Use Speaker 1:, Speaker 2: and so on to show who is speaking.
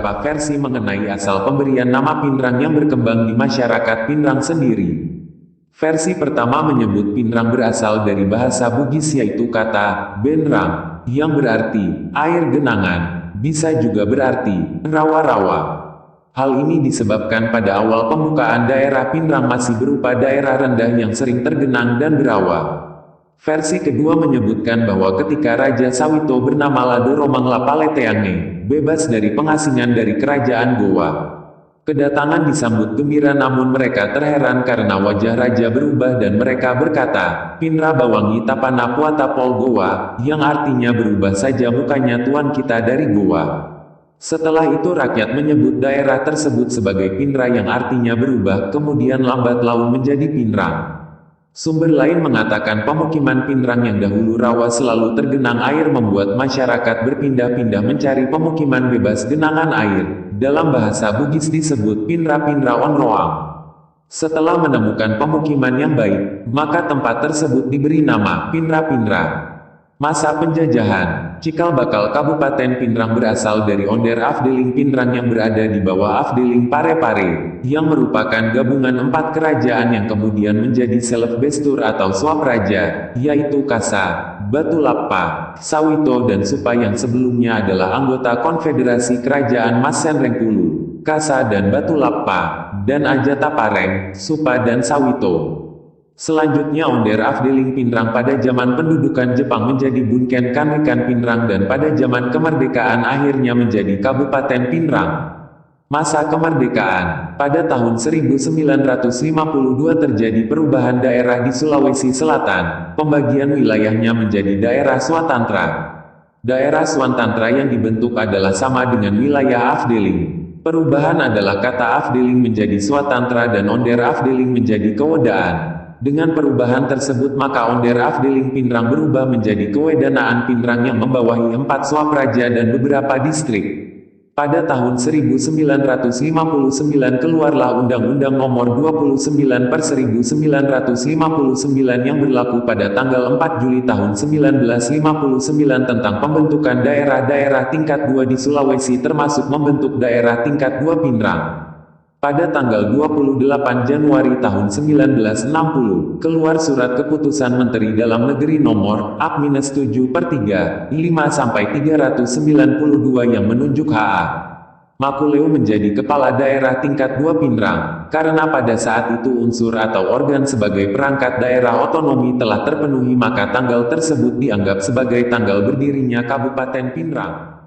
Speaker 1: beberapa versi mengenai asal pemberian nama Pinrang yang berkembang di masyarakat Pinrang sendiri. Versi pertama menyebut Pinrang berasal dari bahasa Bugis yaitu kata Benrang, yang berarti air genangan, bisa juga berarti rawa-rawa. Hal ini disebabkan pada awal pembukaan daerah Pinrang masih berupa daerah rendah yang sering tergenang dan berawa. Versi kedua menyebutkan bahwa ketika Raja Sawito bernama Ladoro Manglapaleteange bebas dari pengasingan dari kerajaan Gowa, kedatangan disambut gembira namun mereka terheran karena wajah raja berubah dan mereka berkata, Pinra Bawangi Tapana Puatapol Gowa, yang artinya berubah saja mukanya tuan kita dari Gowa. Setelah itu rakyat menyebut daerah tersebut sebagai Pinra yang artinya berubah kemudian lambat laun menjadi Pinrang. Sumber lain mengatakan pemukiman Pinrang yang dahulu rawa selalu tergenang air membuat masyarakat berpindah-pindah mencari pemukiman bebas genangan air. Dalam bahasa Bugis disebut Pinra-Pinra Onroang. Setelah menemukan pemukiman yang baik, maka tempat tersebut diberi nama Pinra-Pinra. Masa penjajahan, cikal bakal Kabupaten Pinrang berasal dari Onder Afdeling Pinrang yang berada di bawah Afdeling Parepare, yang merupakan gabungan 4 kerajaan yang kemudian menjadi Selefbestur atau Swapraja, yaitu Kasa, Batulappa, Sawito dan Supa yang sebelumnya adalah anggota Konfederasi Kerajaan Masenrengkulu, Kasa dan Batulappa, dan Ajatapareng, Supa dan Sawito. Selanjutnya Onder Afdeling Pinrang pada zaman pendudukan Jepang menjadi Bunken Kanrikan Pinrang dan pada zaman kemerdekaan akhirnya menjadi Kabupaten Pinrang. Masa kemerdekaan, pada tahun 1952 terjadi perubahan daerah di Sulawesi Selatan, pembagian wilayahnya menjadi daerah Swatantra. Daerah Swatantra yang dibentuk adalah sama dengan wilayah Afdeling. Perubahan adalah kata Afdeling menjadi Swatantra dan Onder Afdeling menjadi Kewedaan. Dengan perubahan tersebut maka Onder Afdeling Pinrang berubah menjadi Kewedanaan Pinrang yang membawahi 4 swapraja dan beberapa distrik. Pada tahun 1959 keluarlah Undang-Undang Nomor 29/1959 yang berlaku pada tanggal 4 Juli tahun 1959 tentang pembentukan daerah-daerah tingkat 2 di Sulawesi termasuk membentuk daerah tingkat 2 Pinrang. Pada tanggal 28 Januari tahun 1960, keluar Surat Keputusan Menteri Dalam Negeri Nomor A-7/3, 5-392 yang menunjuk H.A. Makuleu menjadi Kepala Daerah Tingkat 2 Pinrang, karena pada saat itu unsur atau organ sebagai perangkat daerah otonomi telah terpenuhi maka tanggal tersebut dianggap sebagai tanggal berdirinya Kabupaten Pinrang.